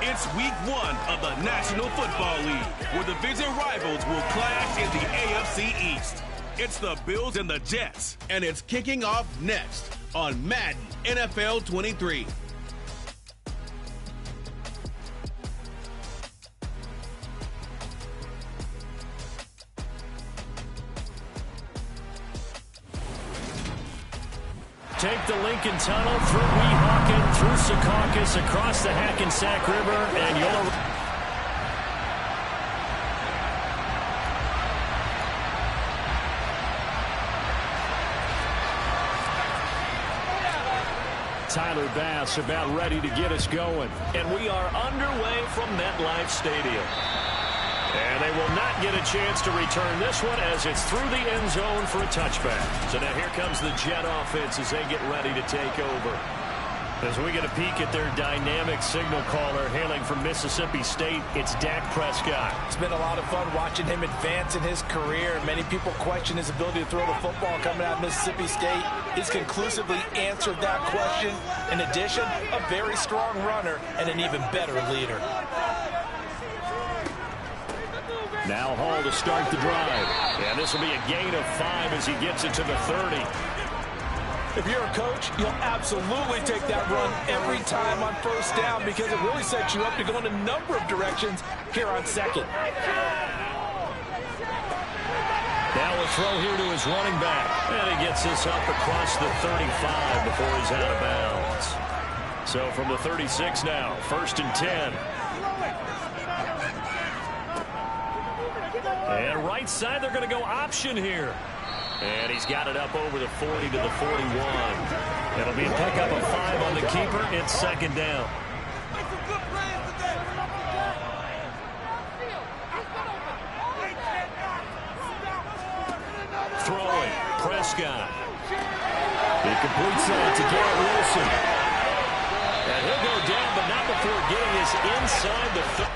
It's week 1 of the National Football League, where division rivals will clash in the AFC East. It's the Bills and the Jets, and it's kicking off next on Madden NFL 23. Take the Lincoln Tunnel through Weehawken, through Secaucus, across the Hackensack River, and you'll... Tyler Bass about ready to get us going. And we are underway from MetLife Stadium. And they will not get a chance to return this one as it's through the end zone for a touchback. So now here comes the Jet offense as they get ready to take over. As we get a peek at their dynamic signal caller hailing from Mississippi State, it's Dak Prescott. It's been a lot of fun watching him advance in his career. Many people question his ability to throw the football coming out of Mississippi State. He's conclusively answered that question. In addition, a very strong runner and an even better leader. Now Hall to start the drive. And this will be a gain of 5 as he gets it to the 30. If you're a coach, you'll absolutely take that run every time on first down because it really sets you up to go in a number of directions here on second. Now a throw here to his running back. And he gets this up across the 35 before he's out of bounds. So from the 36 now, 1st and 10. And right side, they're going to go option here. And he's got it up over the 40 to the 41. It'll be a pickup of 5 on the keeper. It's 2nd down. Throwing, Prescott. He completes that to Garrett Wilson. And he'll go down, but not before getting this inside the 30.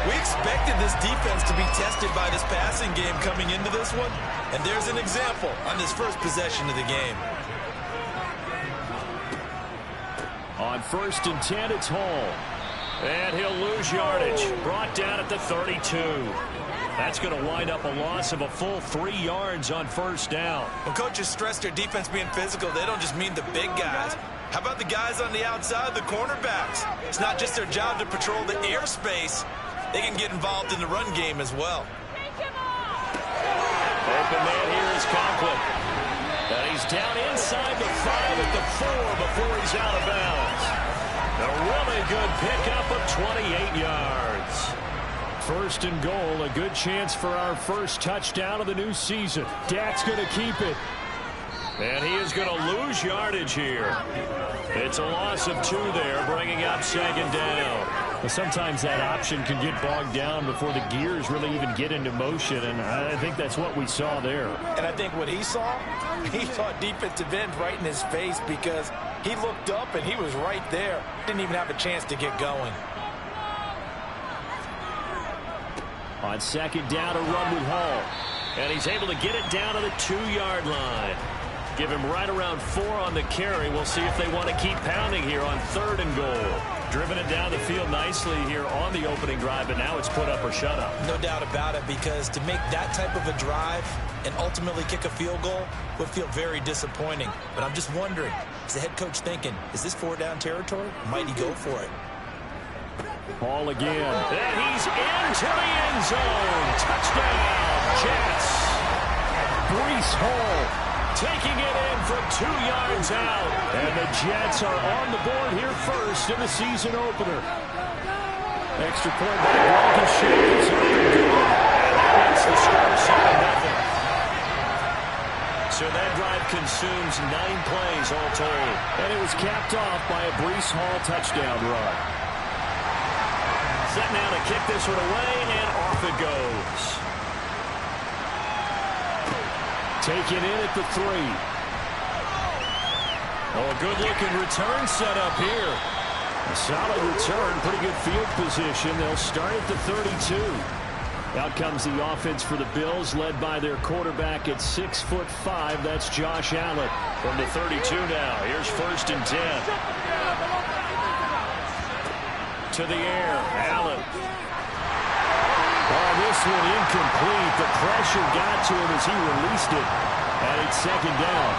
We expected this defense to be tested by this passing game coming into this one, and there's an example on this first possession of the game. On 1st and 10, it's Hall. And he'll lose yardage. Brought down at the 32. That's going to wind up a loss of a full 3 yards on first down. When coaches stress their defense being physical, they don't just mean the big guys. How about the guys on the outside, the cornerbacks? It's not just their job to patrol the airspace. They can get involved in the run game as well. Open man here is Conklin. And he's down inside the 5 at the 4 before he's out of bounds. A really good pickup of 28 yards. First and goal, a good chance for our first touchdown of the new season. Dak's going to keep it. And he is going to lose yardage here. It's a loss of 2 there, bringing up second down. Well, sometimes that option can get bogged down before the gears really even get into motion, and I think that's what we saw there. And I think what he saw defensive end right in his face, because he looked up and he was right there. Didn't even have a chance to get going. On second down, a run with Hall. And he's able to get it down to the 2-yard line. Give him right around 4 on the carry. We'll see if they want to keep pounding here on 3rd and goal. Driven it down the field nicely here on the opening drive, but now it's put up or shut up. No doubt about it, because to make that type of a drive and ultimately kick a field goal would feel very disappointing. But I'm just wondering, is the head coach thinking, is this 4-down territory? Might he go for it? Ball again. And he's into the end zone. Touchdown, Jets. Breece Hall taking it in from 2 yards out. And the Jets are on the board here first in the season opener. Extra point by Blankenship. It's up and good. And that makes the score 7-0. So that drive consumes 9 plays all told. And it was capped off by a Breece Hall touchdown run. Set now to kick this one away, and off it goes. Taken in at the 3. Oh, a good-looking return set up here. A solid return, pretty good field position. They'll start at the 32. Out comes the offense for the Bills, led by their quarterback at 6'5". That's Josh Allen. From the 32 now, here's 1st and 10. To the air, Allen. Oh, this one incomplete. The pressure got to him as he released it. And it's second down.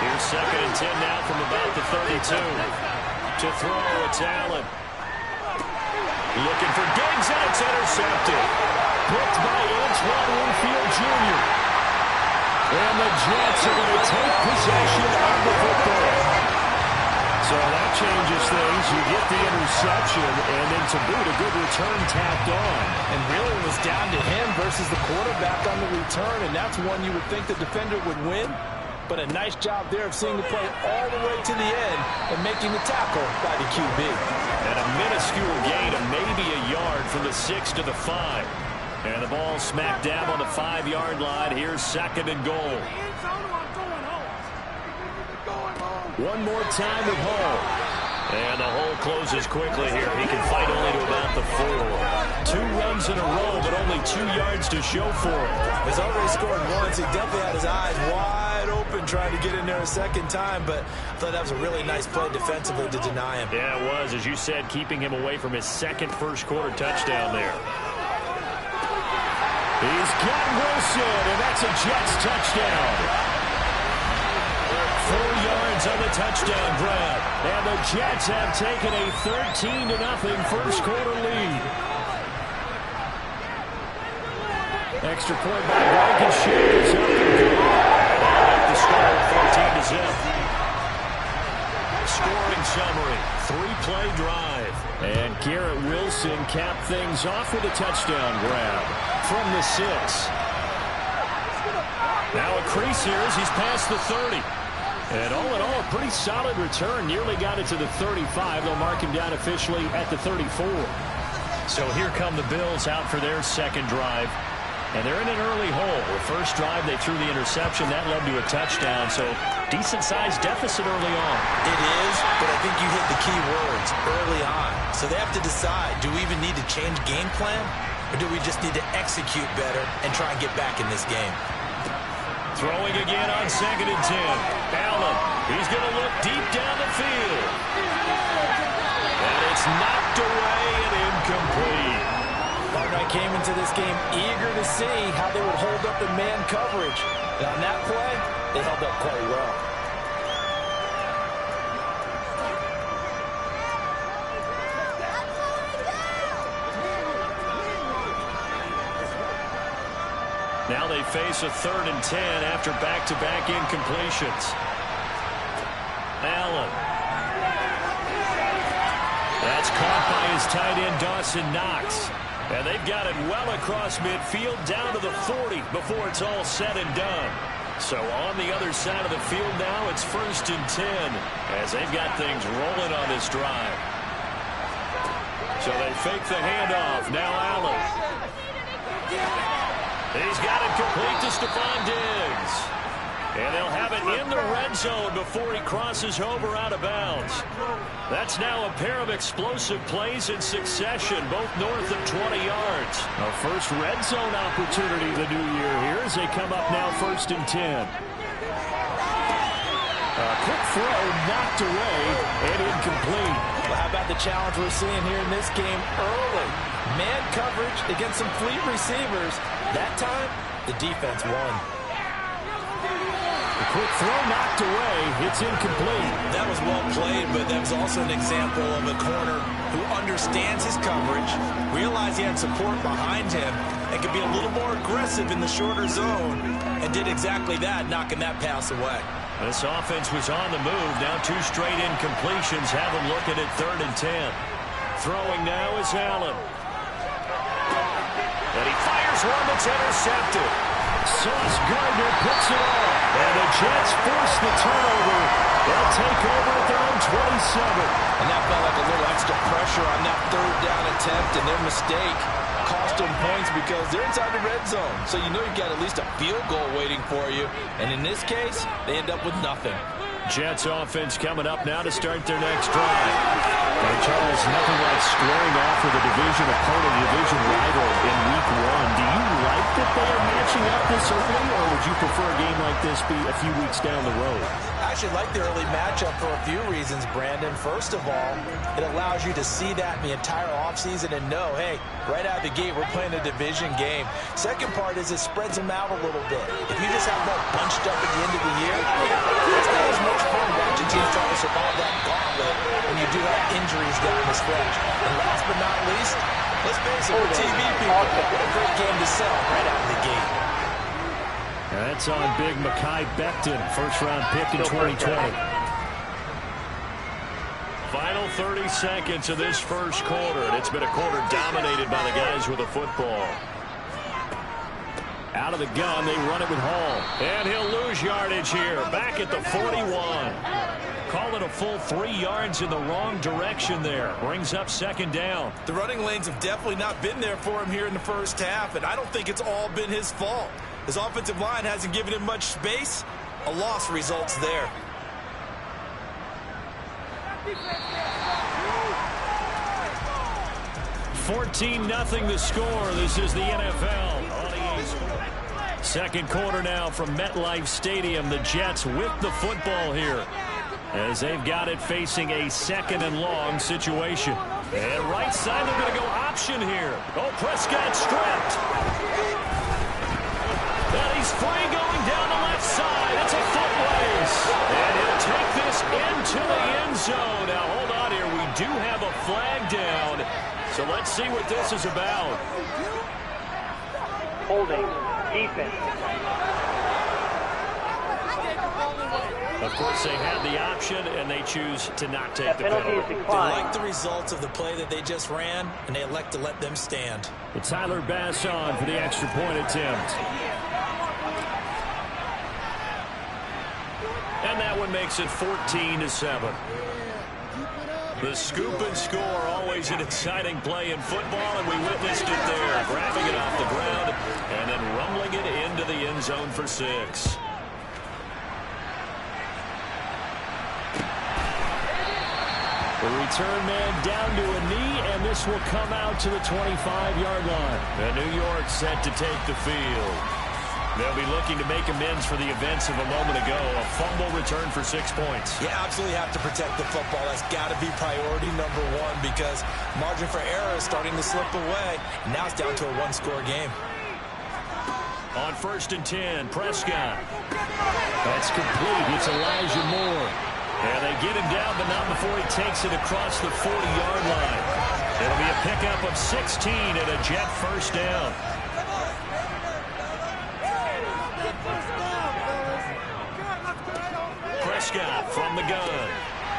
Here's 2nd and 10 now from about the 32. To throw, it's Allen. Looking for Diggs, and it's intercepted. Picked by Antoine Winfield Jr. And the Jets are going to take possession of the football. So that changes things. You get the interception, and then to boot, a good return tacked on. And really it was down to him versus the quarterback on the return, and that's one you would think the defender would win. But a nice job there of seeing the play all the way to the end and making the tackle by the QB. And a minuscule gain of maybe a yard from the 6 to the 5. And the ball smack dab on the 5-yard line. Here's 2nd and goal. One more time with Hall. And the hole closes quickly here. He can fight only to about the 4. 2 runs in a row, but only 2 yards to show for it. He's already scored once. He definitely had his eyes wide open trying to get in there a second time, but I thought that was a really nice play defensively to deny him. Yeah, it was. As you said, keeping him away from his second first-quarter touchdown there. He's got Wilson, and that's a Jets touchdown. 4 yards on the touchdown grab. And the Jets have taken a 13-0 first-quarter lead. Extra point by Blankenship is up and good. The score, 14-0. Scoring summary, 3-play drive. And Garrett Wilson capped things off with a touchdown grab from the 6. Now a crease here as he's past the 30. And all in all, a pretty solid return. Nearly got it to the 35. They'll mark him down officially at the 34. So here come the Bills out for their second drive. And they're in an early hole. The first drive, they threw the interception. That led to a touchdown. So decent-sized deficit early on. It is, but I think you hit the key words, early on. So they have to decide, do we even need to change game plan? Or do we just need to execute better and try and get back in this game? Throwing again on 2nd and 10. Allen, he's going to look deep down the field. And it's knocked away and incomplete. Partner, I came into this game eager to see how they would hold up in man coverage. And on that play, they held up quite well. Now they face a 3rd and 10 after back-to-back incompletions. Allen. That's caught by his tight end, Dawson Knox. And they've got it well across midfield down to the 40 before it's all said and done. So on the other side of the field now, it's 1st and 10 as they've got things rolling on this drive. So they fake the handoff. Now Allen. He's got it complete to Stephon Diggs. And they'll have it in the red zone before he crosses over out of bounds. That's now a pair of explosive plays in succession, both north of 20 yards. A first red zone opportunity the new year here as they come up now 1st and 10. A quick throw knocked away and incomplete. Well, how about the challenge we're seeing here in this game early? Man coverage against some fleet receivers. That time, the defense won. A quick throw knocked away. It's incomplete. That was well played, but that was also an example of a corner who understands his coverage, realized he had support behind him, and could be a little more aggressive in the shorter zone, and did exactly that, knocking that pass away. This offense was on the move. Now 2 straight incompletions have them looking at 3rd and 10. Throwing now is Allen. And he fires one that's intercepted. Sauce Gardner puts it on. And the Jets force the turnover. They'll take over at their own 27. And that felt like a little extra pressure on that 3rd down attempt, and their mistake cost them points because they're inside the red zone. So you know you've got at least a field goal waiting for you. And in this case, they end up with nothing. Jets offense coming up now to start their next drive. And Charles, nothing like squaring off with a division opponent, a division rival in week 1. Do you like that they are matching up this early, or would you prefer a game like this be a few weeks down the road? I actually like the early matchup for a few reasons, Brandon. First of all, it allows you to see that in the entire offseason and know, hey, right out of the gate, we're playing a division game. Second part is it spreads them out a little bit. If you just have that bunched up at the end of the year, it's not as much fun watching teams try to survive that gauntlet when you do have injuries down the stretch. And last but not least, let's face it, for TV people, what a great game to sell right out of the gate. That's on big Mekhi Becton, first-round pick in 2020. Final 30 seconds of this first quarter, and it's been a quarter dominated by the guys with the football. Out of the gun, they run it with Hall. And he'll lose yardage here, back at the 41. Call it a full 3 yards in the wrong direction there. Brings up 2nd down. The running lanes have definitely not been there for him here in the first half, and I don't think it's all been his fault. His offensive line hasn't given him much space. A loss results there. $14-0 the score. This is the NFL. Second quarter now from MetLife Stadium. The Jets with the football here as they've got it facing a 2nd and long situation. And right side, they're going to go option here. Oh, Prescott stripped. And he's free going down the left side. It's a foot race. And he'll take this into the end zone. Now, hold on here. We do have a flag down. So let's see what this is about. Holding. Defense. Of course, they had the option, and they choose to not take the penalty. They like the results of the play that they just ran, and they elect to let them stand. But Tyler Bass on for the extra point attempt. And that one makes it 14-7. The scoop and score, always an exciting play in football, and we witnessed it there. Grabbing it off the ground and then rumbling it into the end zone for 6. The return man down to a knee, and this will come out to the 25-yard line. And New York set to take the field. They'll be looking to make amends for the events of a moment ago. A fumble return for 6 points. You absolutely have to protect the football. That's got to be priority number one because margin for error is starting to slip away. Now it's down to a one-score game. On 1st and 10, Prescott. That's complete. It's Elijah Moore. And they get him down, but not before he takes it across the 40-yard line. It'll be a pickup of 16 and a Jet first down. Prescott from the gun.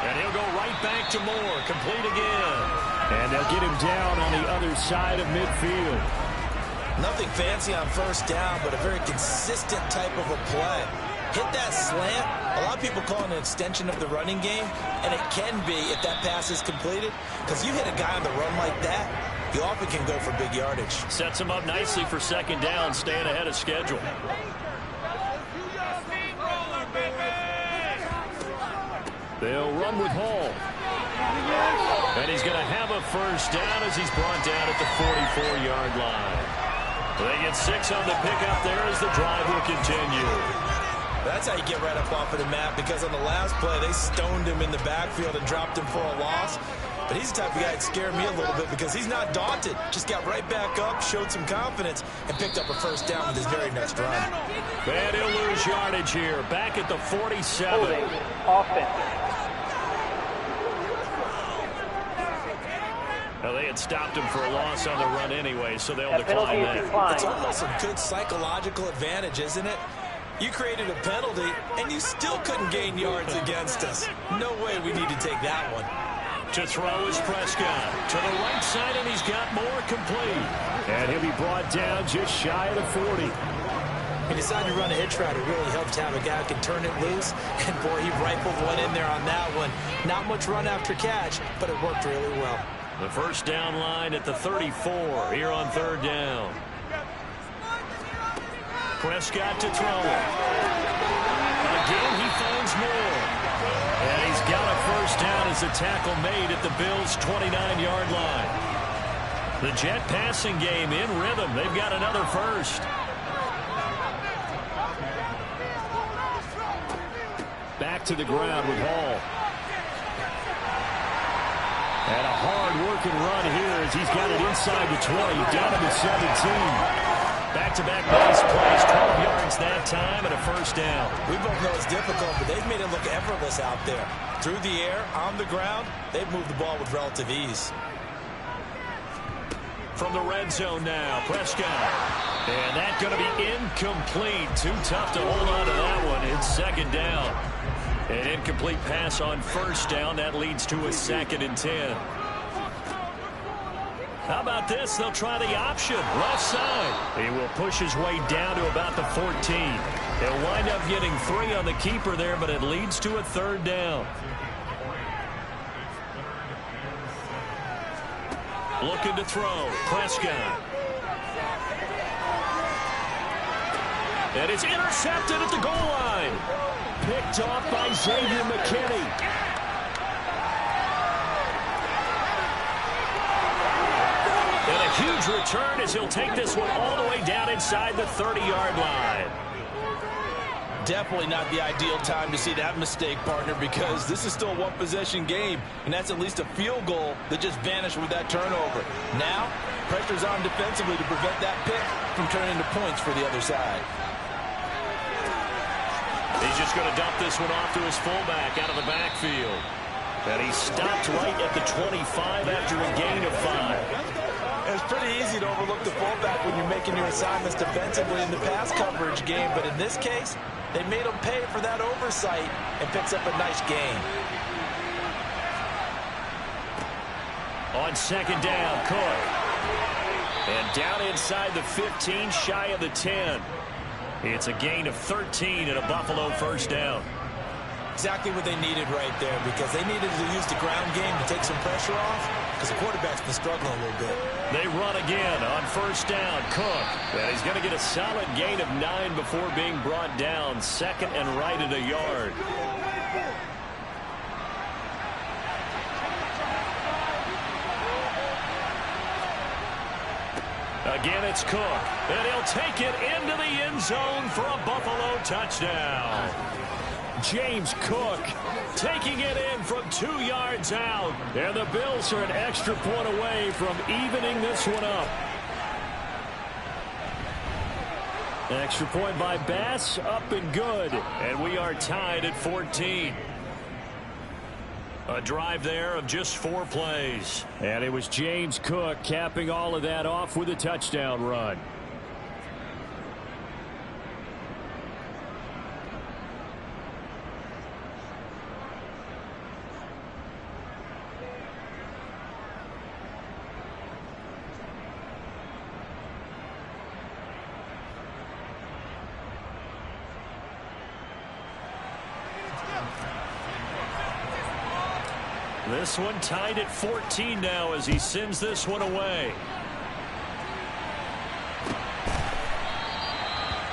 And he'll go right back to Moore. Complete again. And they'll get him down on the other side of midfield. Nothing fancy on first down, but a very consistent type of a play. Hit that slant. A lot of people call it an extension of the running game, and it can be if that pass is completed, because you hit a guy on the run like that, you often can go for big yardage. Sets him up nicely for second down, staying ahead of schedule. They'll run with Hall. And he's going to have a first down as he's brought down at the 44-yard line. They get 6 on the pickup there as the drive will continue. That's how you get right up off of the mat, because on the last play, they stoned him in the backfield and dropped him for a loss. But he's the type of guy that scared me a little bit because he's not daunted. Just got right back up, showed some confidence, and picked up a first down with his very next run. And he'll lose yardage here, back at the 47. Holding, offense. Well, they had stopped him for a loss on the run anyway, so they'll decline that. It's almost a good psychological advantage, isn't it? You created a penalty, and you still couldn't gain yards against us. No way we need to take that one. To throw is Prescott. To the right side, and he's got more complete. And he'll be brought down just shy of the 40. He decided to run a hitch route. It really helped to have a guy who can turn it loose. And, boy, he rifled one in there on that one. Not much run after catch, but it worked really well. The first down line at the 34 here on 3rd down. Prescott to throw it. Again, he finds more. And he's got a first down as a tackle made at the Bills' 29-yard line. The Jet passing game in rhythm. They've got another first. Back to the ground with Hall. And a hard-working run here as he's got it inside the 20, down to the 17. Back-to-back nice plays, 12 yards that time, and a first down. We both know it's difficult, but they've made it look effortless out there. Through the air, on the ground, they've moved the ball with relative ease. From the red zone now, Prescott. And that's going to be incomplete. Too tough to hold on to that one. It's second down. An incomplete pass on first down. That leads to a 2nd and 10. How about this? They'll try the option. Left side. He will push his way down to about the 14. They'll wind up getting 3 on the keeper there, but it leads to a 3rd down. Looking to throw. Prescott. And it's intercepted at the goal line. Picked off by Xavier McKinney. And a huge return as he'll take this one all the way down inside the 30-yard line. Definitely not the ideal time to see that mistake, partner, because this is still a one-possession game, and that's at least a field goal that just vanished with that turnover. Now, pressure's on defensively to prevent that pick from turning into points for the other side. He's just going to dump this one off to his fullback out of the backfield. And he stopped right at the 25 after a gain of 5. It's pretty easy to overlook the fullback when you're making your assignments defensively in the pass coverage game, but in this case, they made him pay for that oversight and picks up a nice gain. On second down, Cook. And down inside the 15, shy of the 10. It's a gain of 13 and a Buffalo first down. Exactly what they needed right there, because they needed to use the ground game to take some pressure off, because the quarterback's been struggling a little bit. They run again on first down. Cook. And he's going to get a solid gain of 9 before being brought down. 2nd and right at a yard. Again, it's Cook, and he'll take it into the end zone for a Buffalo touchdown. James Cook taking it in from 2 yards out, and the Bills are an extra point away from evening this one up. Extra point by Bass, up and good, and we are tied at 14. A drive there of just 4 plays. And it was James Cook capping all of that off with a touchdown run. This one tied at 14 now as he sends this one away.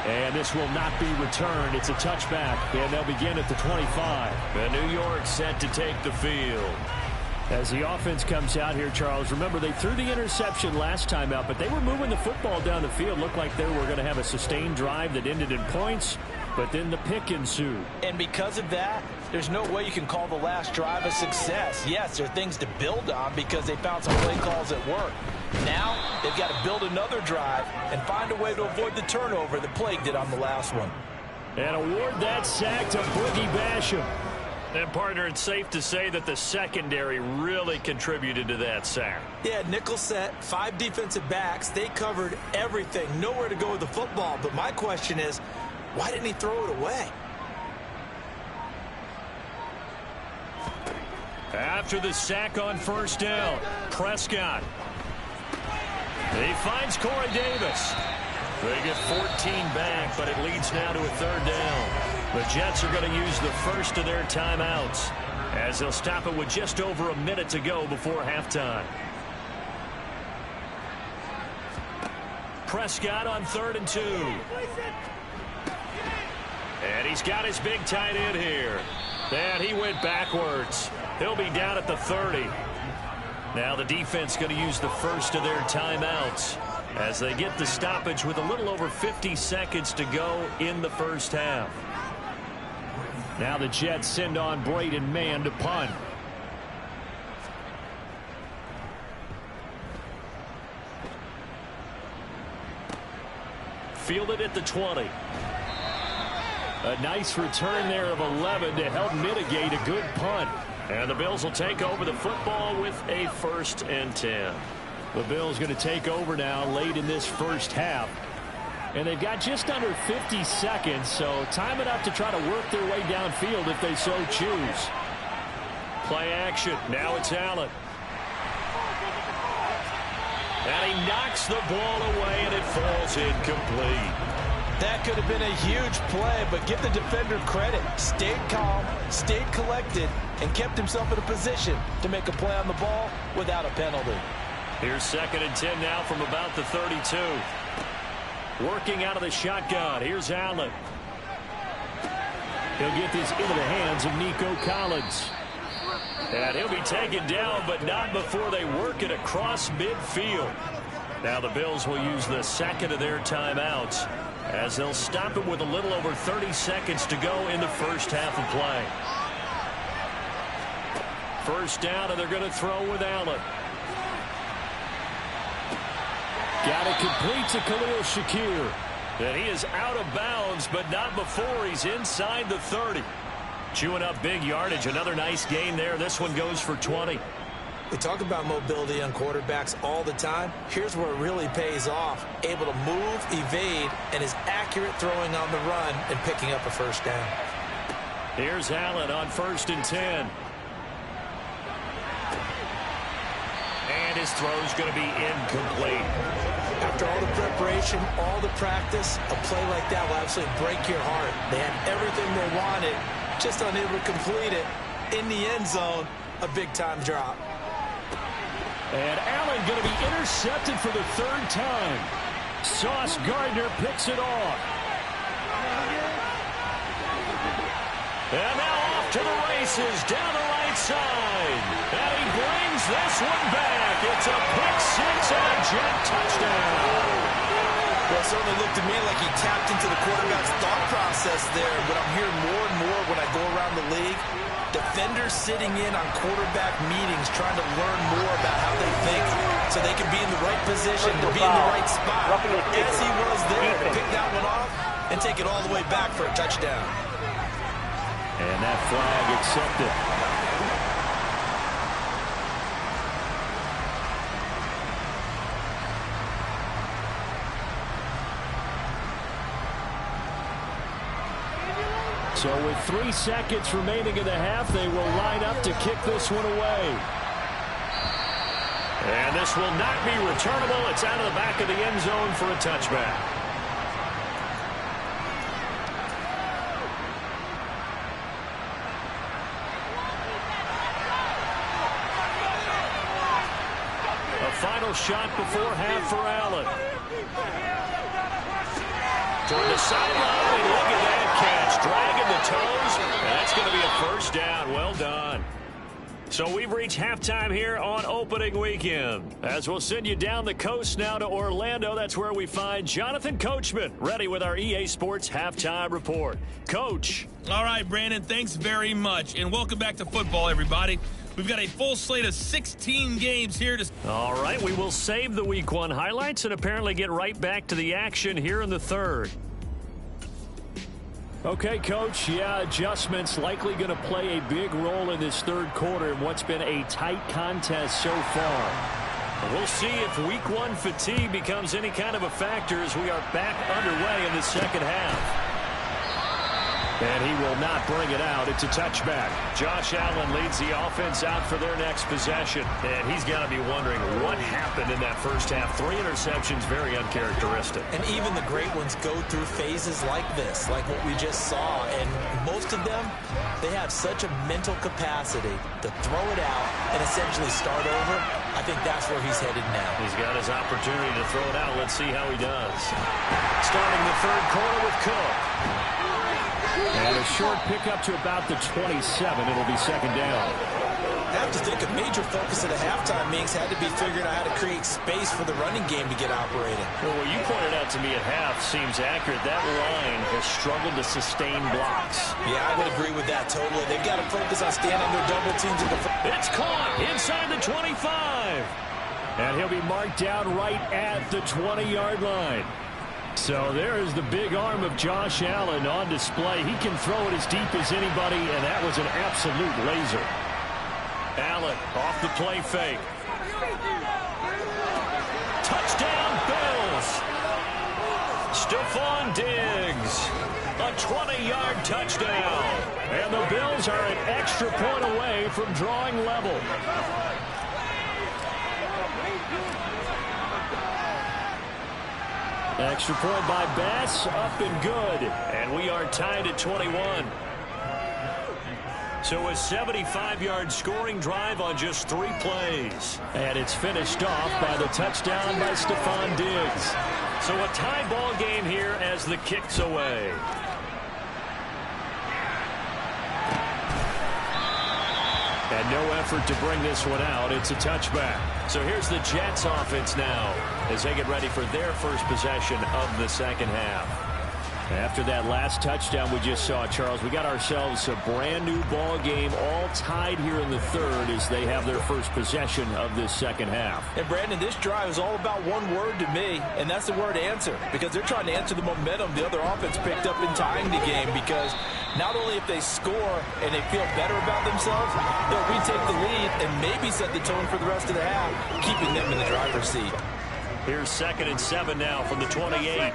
And this will not be returned. It's a touchback, and they'll begin at the 25. And New York set to take the field. As the offense comes out here, Charles, remember they threw the interception last time out, but they were moving the football down the field. Looked like they were going to have a sustained drive that ended in points, but then the pick ensued. And because of that, there's no way you can call the last drive a success. Yes, there are things to build on because they found some play calls that work. Now they've got to build another drive and find a way to avoid the turnover that Plague did on the last one. And award that sack to Boogie Basham. And, partner, it's safe to say that the secondary really contributed to that sack. Yeah, nickel set, 5 defensive backs. They covered everything. Nowhere to go with the football. But my question is, why didn't he throw it away? After the sack on first down, Prescott. He finds Corey Davis. They get 14 back, but it leads now to a 3rd down. The Jets are going to use the first of their timeouts as they'll stop it with just over a minute to go before halftime. Prescott on 3rd and 2. And he's got his big tight end here. And he went backwards. He'll be down at the 30. Now the defense going to use the first of their timeouts as they get the stoppage with a little over 50 seconds to go in the first half. Now the Jets send on Braden Mann to punt. Fielded at the 20. A nice return there of 11 to help mitigate a good punt. And the Bills will take over the football with a 1st and 10. The Bills going to take over now late in this first half. And they've got just under 50 seconds, so time enough to try to work their way downfield if they so choose. Play action. Now it's Allen. And he knocks the ball away, and it falls incomplete. That could have been a huge play, but give the defender credit. Stayed calm, stayed collected, and kept himself in a position to make a play on the ball without a penalty. Here's 2nd and 10 now from about the 32. Working out of the shotgun. Here's Allen. He'll get this into the hands of Nico Collins. And he'll be taken down, but not before they work it across midfield. Now the Bills will use the 2nd of their timeouts as they'll stop it with a little over 30 seconds to go in the first half of play. First down, and they're going to throw with Allen. Got it complete to Khalil Shakir. And he is out of bounds, but not before he's inside the 30. Chewing up big yardage. Another nice gain there. This one goes for 20. We talk about mobility on quarterbacks all the time. Here's where it really pays off. Able to move, evade, and is accurate throwing on the run and picking up a first down. Here's Allen on 1st and 10. And his throw's going to be incomplete. After all the preparation, all the practice, a play like that will absolutely break your heart. They had everything they wanted, just unable to complete it. In the end zone, a big-time drop. And Allen going to be intercepted for the 3rd time. Sauce Gardner picks it off. And now off to the races down the right side. And he brings this one back. It's a pick 6 and a Jet touchdown. Well, it certainly looked to me like he tapped into the quarterback's thought process there, but I'm hearing more and more when I go around the league. Defenders sitting in on quarterback meetings trying to learn more about how they think so they can be in the right position to be in the right spot. As he was there to pick that one off and take it all the way back for a touchdown. And that flag accepted. So with 3 seconds remaining in the half, they will line up to kick this one away. And this will not be returnable. It's out of the back of the end zone for a touchback. A final shot before half for Allen. Toward the sideline, and look at that catch. Dragging the toes, and that's going to be a first down. Well done. So we've reached halftime here on opening weekend. As we'll send you down the coast now to Orlando, that's where we find Jonathan Coachman, ready with our EA Sports halftime report. Coach. All right, Brandon, thanks very much. And welcome back to football, everybody. We've got a full slate of 16 games here to... All right, we will save the Week 1 highlights and apparently get right back to the action here in the third. Okay, Coach, adjustments likely going to play a big role in this third quarter in what's been a tight contest so far. We'll see if Week 1 fatigue becomes any kind of a factor as we are back underway in the second half. And he will not bring it out. It's a touchback. Josh Allen leads the offense out for their next possession. And he's got to be wondering what happened in that first half. 3 interceptions, very uncharacteristic. And even the great ones go through phases like this, like what we just saw. And most of them, they have such a mental capacity to throw it out and essentially start over. I think that's where he's headed now. He's got his opportunity to throw it out. Let's see how he does. Starting the third quarter with Cook. And a short pickup to about the 27. It'll be second down. I have to think a major focus of the halftime meetings had to be figuring out how to create space for the running game to get operating. Well, what you pointed out to me at half seems accurate. That line has struggled to sustain blocks. Yeah, I would agree with that totally. They've got to focus on standing their double teams in the front. It's caught inside the 25. And he'll be marked down right at the 20-yard line. So there's the big arm of Josh Allen on display. He can throw it as deep as anybody, and that was an absolute laser. Allen off the play fake. Touchdown, Bills. Stephon Diggs. A 20-yard touchdown. And the Bills are an extra point away from drawing level. Extra point by Bass, up and good. And we are tied at 21. So a 75-yard scoring drive on just 3 plays. And it's finished off by the touchdown by Stephon Diggs. So a tie ball game here as the kick's away. And no effort to bring this one out. It's a touchback. So here's the Jets offense now as they get ready for their first possession of the second half. After that last touchdown we just saw, Charles, we got ourselves a brand new ball game, all tied here in the third as they have their first possession of this second half. And Brandon, this drive is all about one word to me, and that's the word answer, because they're trying to answer the momentum the other offense picked up in tying the game, because not only if they score and they feel better about themselves, they'll retake the lead and maybe set the tone for the rest of the half, keeping them in the driver's seat. Here's 2nd and 7 now from the 28.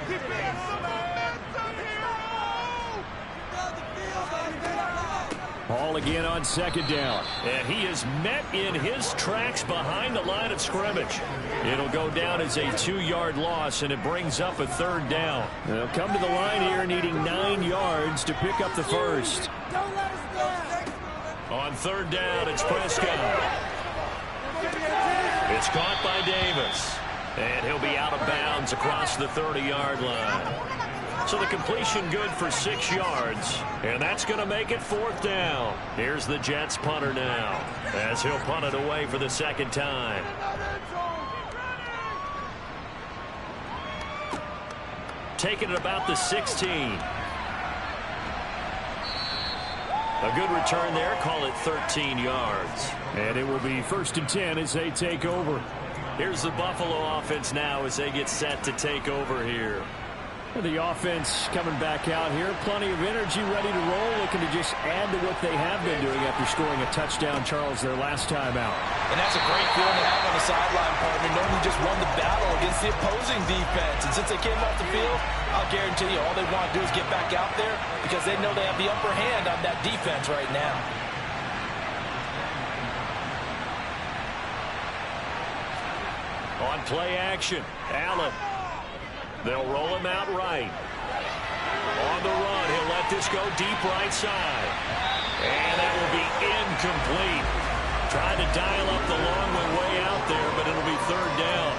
Hall again on second down. And he is met in his tracks behind the line of scrimmage. It'll go down as a 2-yard loss, and it brings up a third down. They'll come to the line here needing 9 yards to pick up the first. On third down, it's Prescott. It's caught by Davis. And he'll be out of bounds across the 30-yard line. So the completion good for 6 yards, and that's going to make it 4th down. Here's the Jets punter now, as he'll punt it away for the second time. taken at about the 16. A good return there. Call it 13 yards. And it will be 1st and 10 as they take over. Here's the Buffalo offense now as they get set to take over here. The offense coming back out here. Plenty of energy, ready to roll, looking to just add to what they have been doing after scoring a touchdown, Charles, their last time out. And that's a great feeling to have on the sideline, partner, knowing you just won the battle against the opposing defense. And since they came off the field, I'll guarantee you all they want to do is get back out there because they know they have the upper hand on that defense right now. On play action, Allen. They'll roll him out right. On the run, he'll let this go deep right side. And that will be incomplete. Trying to dial up the long way out there, but it'll be 3rd down.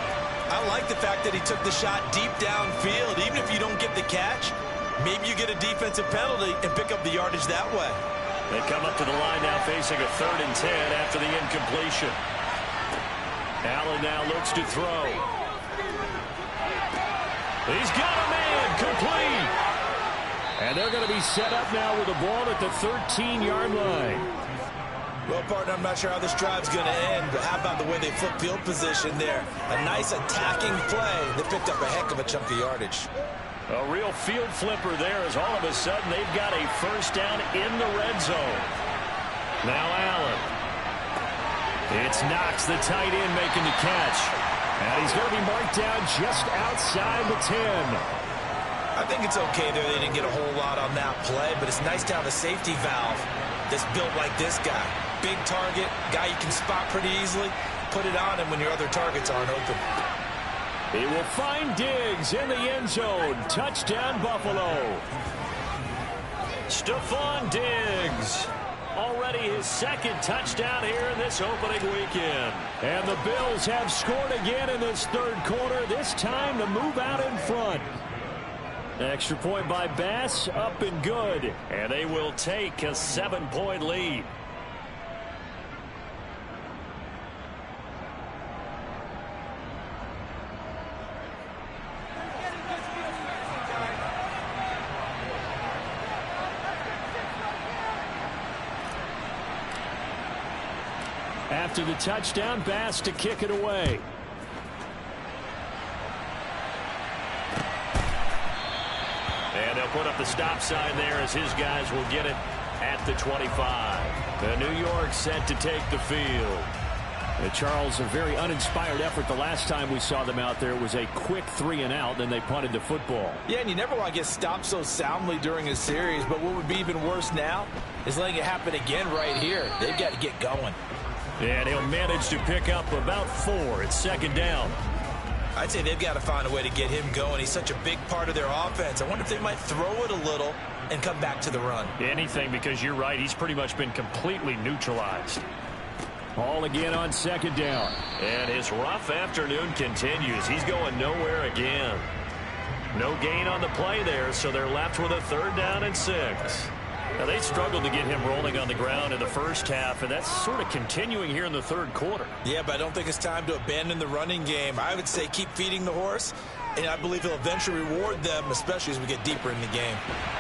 I like the fact that he took the shot deep downfield. Even if you don't get the catch, maybe you get a defensive penalty and pick up the yardage that way. They come up to the line now facing a 3rd and 10 after the incompletion. Allen now looks to throw. He's got a man, complete. And they're going to be set up now with the ball at the 13-yard line. Well, partner, I'm not sure how this drive's going to end, but how about the way they flip field position there? A nice attacking play that picked up a heck of a chunk of yardage. A real field flipper there as all of a sudden they've got a 1st down in the red zone. Now Allen. It's Knox, the tight end, making the catch. And he's going to be marked down just outside the 10. I think it's okay there. They didn't get a whole lot on that play, but it's nice to have a safety valve that's built like this guy. Big target, guy you can spot pretty easily. Put it on him when your other targets aren't open. He will find Diggs in the end zone. Touchdown, Buffalo. Stephon Diggs. Already his 2nd touchdown here in this opening weekend. And the Bills have scored again in this 3rd quarter, this time to move out in front. Extra point by Bass, up and good. And they will take a 7-point lead. After the touchdown, Bass to kick it away. And they'll put up the stop sign there as his guys will get it at the 25. The New York set to take the field. Charles, a very uninspired effort the last time we saw them out there. It was a quick 3-and-out, then they punted the football. Yeah, and you never want to get stopped so soundly during a series, but what would be even worse now is letting it happen again right here. They've got to get going. And he'll manage to pick up about 4. It's 2nd down. I'd say they've got to find a way to get him going. He's such a big part of their offense. I wonder if they might throw it a little and come back to the run. Anything, because you're right. He's pretty much been completely neutralized. Ball again on 2nd down. And his rough afternoon continues. He's going nowhere again. No gain on the play there, so they're left with a 3rd down and 6. Now, they struggled to get him rolling on the ground in the first half, and that's sort of continuing here in the 3rd quarter. Yeah, but I don't think it's time to abandon the running game. I would say keep feeding the horse, and I believe he'll eventually reward them, especially as we get deeper in the game.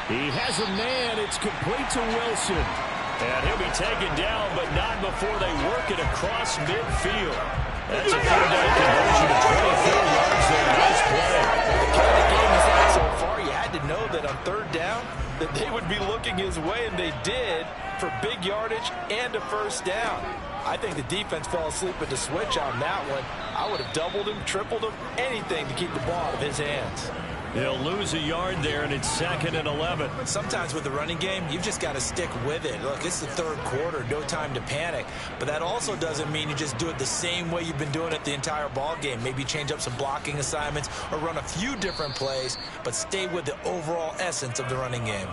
He has a man. It's complete to Wilson. And he'll be taken down, but not before they work it across midfield. That's a 3rd down conversion of 24 yards there. Nice play. The kind of game he's had so far, you had to know that on 3rd down, that they would be looking his way, and they did, for big yardage and a 1st down. I think the defense fell asleep at the switch on that one. I would have doubled him, tripled him, anything to keep the ball out of his hands. They'll lose a yard there, and it's 2nd and 11. Sometimes with the running game, you've just got to stick with it. Look, it's the 3rd quarter, no time to panic. But that also doesn't mean you just do it the same way you've been doing it the entire ball game. Maybe change up some blocking assignments or run a few different plays, but stay with the overall essence of the running game.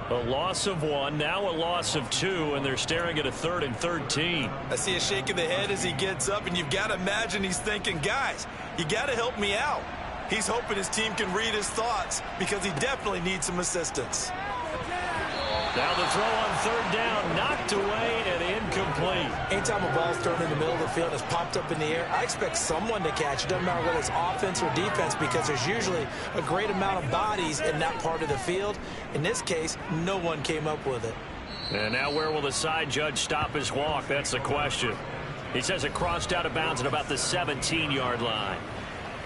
A loss of 1, now a loss of 2, and they're staring at a 3rd and 13. I see a shake of the head as he gets up, and you've got to imagine he's thinking, guys, you got to help me out. He's hoping his team can read his thoughts because he definitely needs some assistance. Now the throw on 3rd down, knocked away and incomplete. Anytime a ball's thrown in the middle of the field and is popped up in the air, I expect someone to catch it. Doesn't matter whether it's offense or defense, because there's usually a great amount of bodies in that part of the field. In this case, no one came up with it. And now where will the side judge stop his walk? That's the question. He says it crossed out of bounds at about the 17-yard line.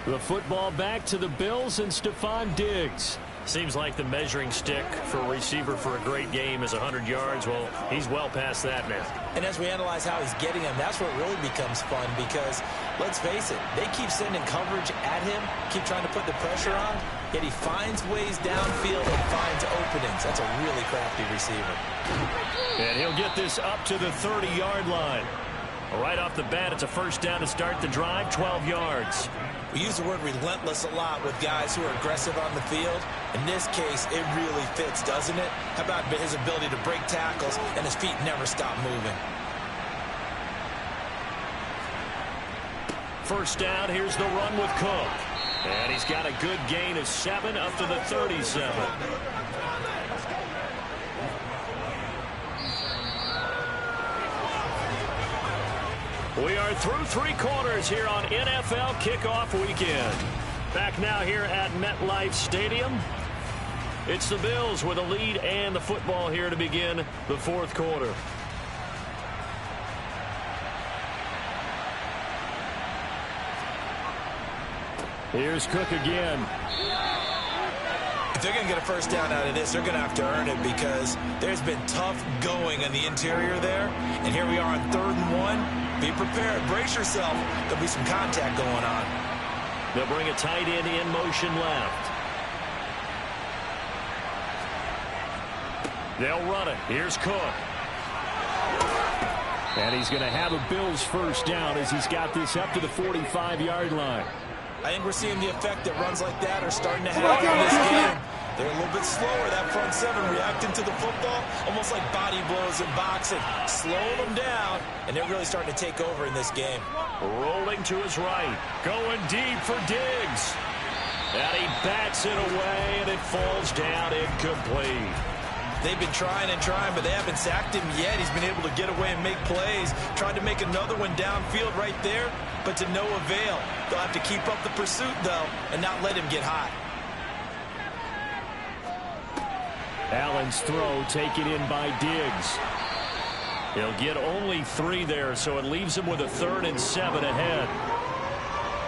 The football back to the Bills and Stephon Diggs. Seems like the measuring stick for a receiver for a great game is 100 yards. Well, he's well past that now. And as we analyze how he's getting them, that's where it really becomes fun, because, let's face it, they keep sending coverage at him, keep trying to put the pressure on, yet he finds ways downfield and finds openings. That's a really crafty receiver. And he'll get this up to the 30-yard line. Right off the bat, it's a first down to start the drive, 12 yards. We use the word relentless a lot with guys who are aggressive on the field. In this case, it really fits, doesn't it? How about his ability to break tackles and his feet never stop moving? First down, here's the run with Cook. And he's got a good gain of 7 up to the 37. We are through 3 quarters here on NFL Kickoff Weekend. Back now here at MetLife Stadium. It's the Bills with a lead and the football here to begin the 4th quarter. Here's Cook again. If they're going to get a first down out of this, they're going to have to earn it, because there's been tough going in the interior there. And here we are on 3rd and 1. Be prepared. Brace yourself. There'll be some contact going on. They'll bring a tight end in motion left. They'll run it. Here's Cook. And he's going to have a Bills first down as he's got this up to the 45-yard line. I think we're seeing the effect that runs like that are starting to have in this game. They're a little bit slower, that front 7, reacting to the football, almost like body blows in boxing, slowing them down, and they're really starting to take over in this game. Rolling to his right, going deep for Diggs. And he bats it away, and it falls down incomplete. They've been trying and trying, but they haven't sacked him yet. He's been able to get away and make plays. Tried to make another one downfield right there, but to no avail. They'll have to keep up the pursuit, though, and not let him get hot. Allen's throw taken in by Diggs. He'll get only 3 there, so it leaves him with a 3rd and 7 ahead.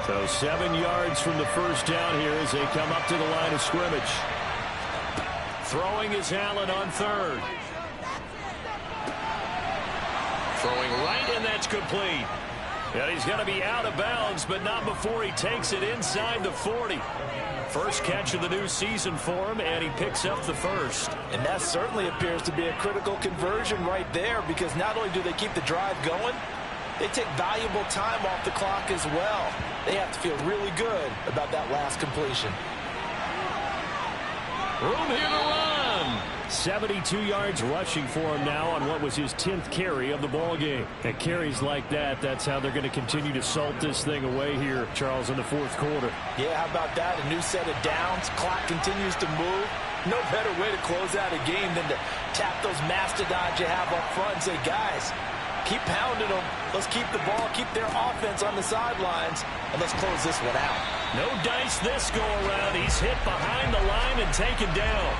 So 7 yards from the first down here as they come up to the line of scrimmage. Throwing is Allen on 3rd. Throwing right, and that's complete. And he's going to be out of bounds, but not before he takes it inside the 40. First catch of the new season for him, and he picks up the first. And that certainly appears to be a critical conversion right there, because not only do they keep the drive going, they take valuable time off the clock as well. They have to feel really good about that last completion. Room here to run. 72 yards rushing for him now on what was his 10th carry of the ball game. And carries like that, that's how they're going to continue to salt this thing away here, Charles, in the 4th quarter. Yeah, how about that? A new set of downs. Clock continues to move. No better way to close out a game than to tap those mastodons you have up front and say, guys, keep pounding them. Let's keep the ball, keep their offense on the sidelines, and let's close this one out. No dice this go around. He's hit behind the line and taken down.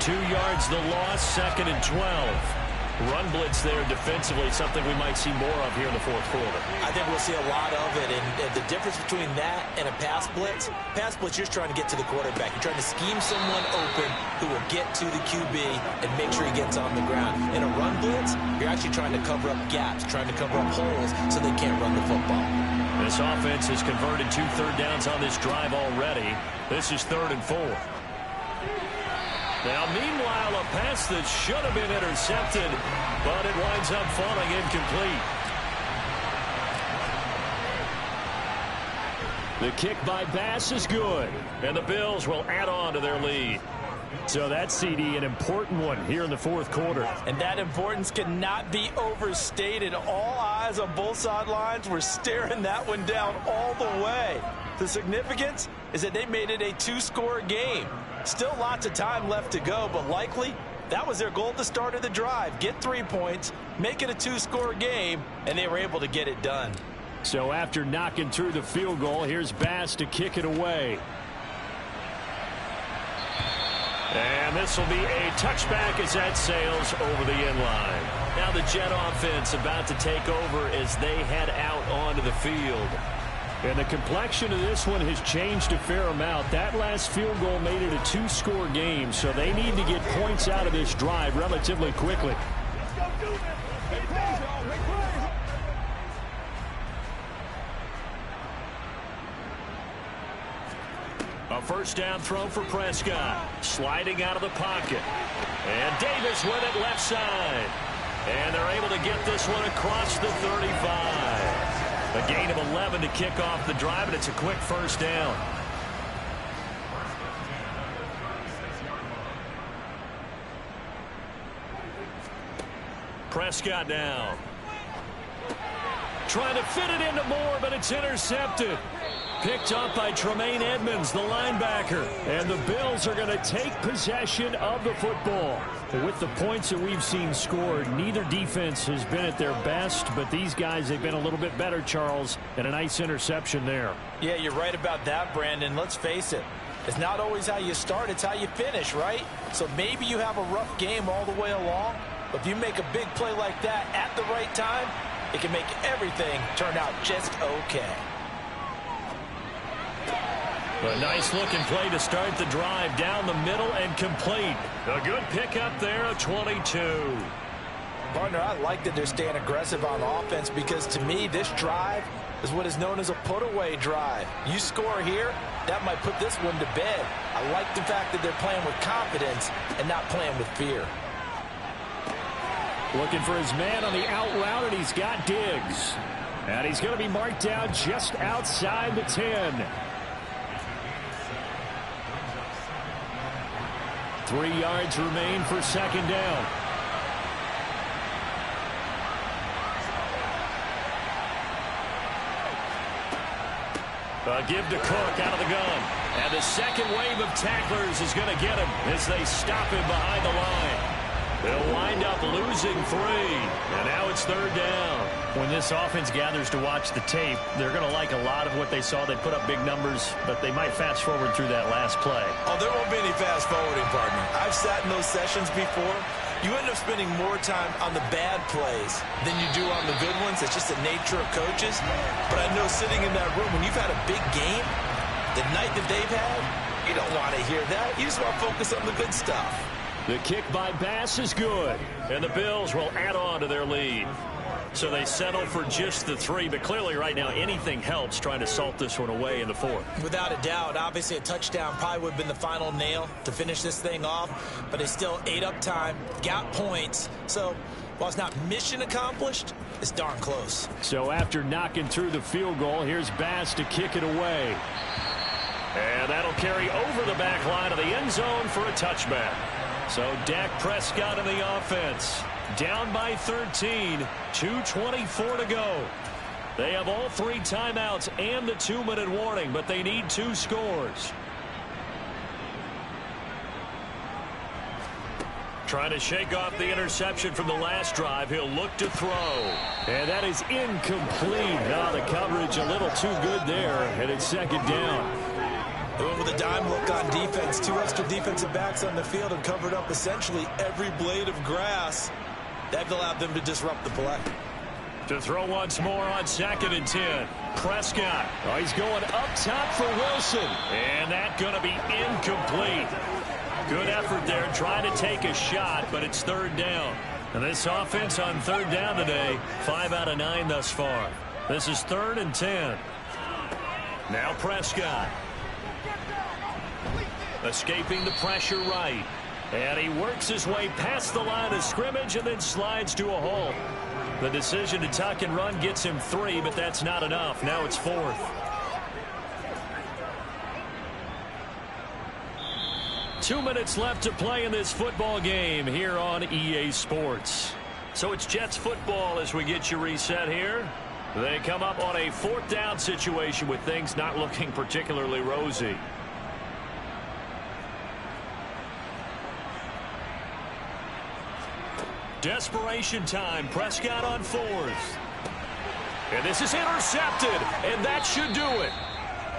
2 yards the loss, 2nd and 12. Run blitz there defensively, something we might see more of here in the 4th quarter. I think we'll see a lot of it, and the difference between that and a pass blitz, you're just trying to get to the quarterback. You're trying to scheme someone open who will get to the QB and make sure he gets on the ground. In a run blitz, you're actually trying to cover up gaps, trying to cover up holes so they can't run the football. This offense has converted 2 third downs on this drive already. This is 3rd and 4. Now, meanwhile, a pass that should have been intercepted, but it winds up falling incomplete. The kick by Bass is good, and the Bills will add on to their lead. So that CD, an important one here in the 4th quarter. And that importance cannot be overstated. All eyes on both sidelines were staring that one down all the way. The significance is that they made it a 2-score game. Still lots of time left to go, but likely that was their goal at the start of the drive. Get 3 points, make it a two-score game, and they were able to get it done. So after knocking through the field goal, here's Bass to kick it away. And this will be a touchback as that sails over the end line. Now the Jet offense about to take over as they head out onto the field. And the complexion of this one has changed a fair amount. That last field goal made it a two-score game, so they need to get points out of this drive relatively quickly. A first down throw for Prescott. Sliding out of the pocket. And Davis with it left side. And they're able to get this one across the 35. A gain of 11 to kick off the drive, and it's a quick first down. Prescott now. Trying to fit it into Moore, but it's intercepted. Picked up by Tremaine Edmonds, the linebacker. And the Bills are going to take possession of the football. With the points that we've seen scored, neither defense has been at their best, but these guys have been a little bit better, Charles, and a nice interception there. Yeah, you're right about that, Brandon. Let's face it. It's not always how you start, it's how you finish, right? So maybe you have a rough game all the way along, but if you make a big play like that at the right time, it can make everything turn out just okay. A nice-looking play to start the drive down the middle and complete. A good pickup there, a 22. Partner, I like that they're staying aggressive on offense because, to me, this drive is what is known as a put-away drive. You score here, that might put this one to bed. I like the fact that they're playing with confidence and not playing with fear. Looking for his man on the out route, and he's got Diggs. And he's going to be marked down just outside the 10. 3 yards remain for second down. A give to Cook out of the gun. And the second wave of tacklers is going to get him as they stop him behind the line. They'll wind up losing 3. And now it's third down. When this offense gathers to watch the tape, they're going to like a lot of what they saw. They put up big numbers, but they might fast forward through that last play. Oh, there won't be any fast forwarding, partner. I've sat in those sessions before. You end up spending more time on the bad plays than you do on the good ones. It's just the nature of coaches. But I know sitting in that room, when you've had a big game, the night that they've had, you don't want to hear that. You just want to focus on the good stuff. The kick by Bass is good, and the Bills will add on to their lead. So they settle for just the 3, but clearly right now anything helps trying to salt this one away in the 4th. Without a doubt, obviously a touchdown probably would have been the final nail to finish this thing off, but they still ate up time, got points. So while it's not mission accomplished, it's darn close. So after knocking through the field goal, here's Bass to kick it away. And that'll carry over the back line of the end zone for a touchback. So Dak Prescott in the offense. Down by 13, 2:24 to go. They have all 3 timeouts and the 2-minute warning, but they need 2 scores. Trying to shake off the interception from the last drive. He'll look to throw. And that is incomplete. Now the coverage a little too good there, and it's second down. They went with a dime look on defense. 2 extra defensive backs on the field and covered up essentially every blade of grass. That allowed them to disrupt the play. To throw once more on 2nd and 10. Prescott. Oh, he's going up top for Wilson. And that's going to be incomplete. Good effort there trying to take a shot, but it's third down. And this offense on third down today, 5 out of 9 thus far. This is 3rd and 10. Now Prescott. Escaping the pressure right. And he works his way past the line of scrimmage and then slides to a halt. The decision to tuck and run gets him 3, but that's not enough. Now it's 4th. Two minutes left to play in this football game here on EA Sports. So it's Jets football as we get you reset here. They come up on a 4th down situation with things not looking particularly rosy. desperation time. Prescott on fourth. And this is intercepted, and that should do it.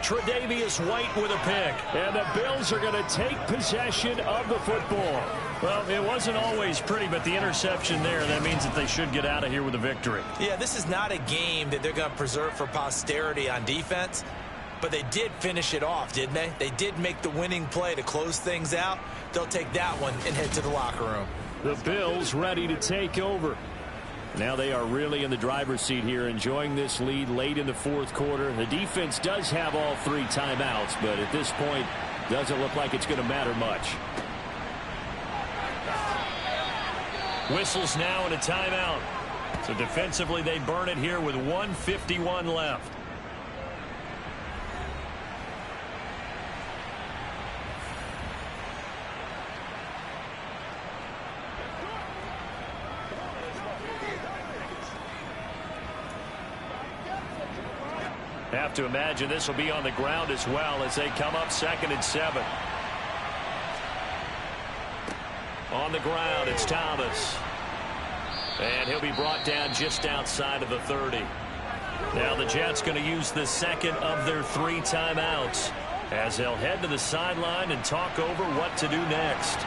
Tre'Davious White with a pick. And the Bills are going to take possession of the football. Well, it wasn't always pretty, but the interception there, that means that they should get out of here with a victory. Yeah, this is not a game that they're going to preserve for posterity on defense, but they did finish it off, didn't they? They did make the winning play to close things out. They'll take that one and head to the locker room. The Bills ready to take over. Now they are really in the driver's seat here, enjoying this lead late in the fourth quarter. The defense does have all 3 timeouts, but at this point, doesn't look like it's going to matter much. Whistles now and a timeout. So defensively, they burn it here with 1:51 left. Have to imagine this will be on the ground as well as they come up 2nd and 7. On the ground, it's Thomas. And he'll be brought down just outside of the 30. Now the Jets going to use the second of their 3 timeouts as they'll head to the sideline and talk over what to do next.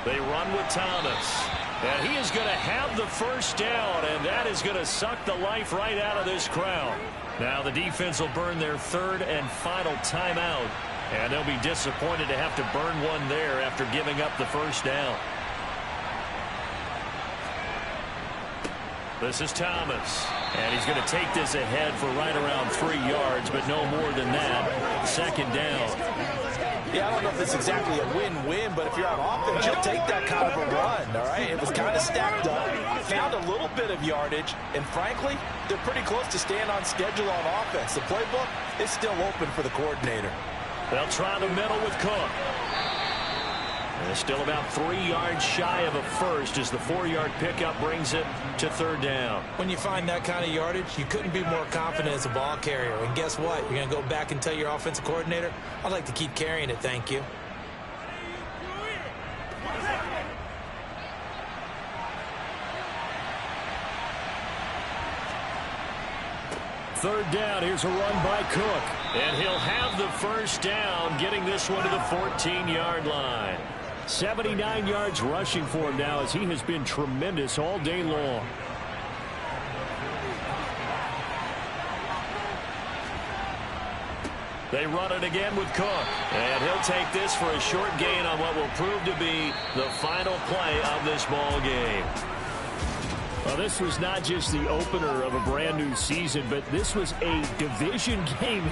They run with Thomas. And he is going to have the first down, and that is going to suck the life right out of this crowd. Now the defense will burn their 3rd and final timeout, and they'll be disappointed to have to burn one there after giving up the first down. This is Thomas, and he's going to take this ahead for right around 3 yards, but no more than that. 2nd down. Yeah, I don't know if it's exactly a win-win, but if you're on offense, you'll take that kind of a run, all right? It was kind of stacked up, found a little bit of yardage, and frankly, they're pretty close to staying on schedule on offense. The playbook is still open for the coordinator. They'll try the middle with Cook. And still about 3 yards shy of a first as the 4-yard pickup brings it to 3rd down. When you find that kind of yardage, you couldn't be more confident as a ball carrier. And guess what? You're going to go back and tell your offensive coordinator, I'd like to keep carrying it, thank you. Third down, here's a run by Cook. And he'll have the first down, getting this one to the 14-yard line. 79 yards rushing for him now as he has been tremendous all day long. They run it again with Cook. And he'll take this for a short gain on what will prove to be the final play of this ball game. Well, this was not just the opener of a brand new season, but this was a division game.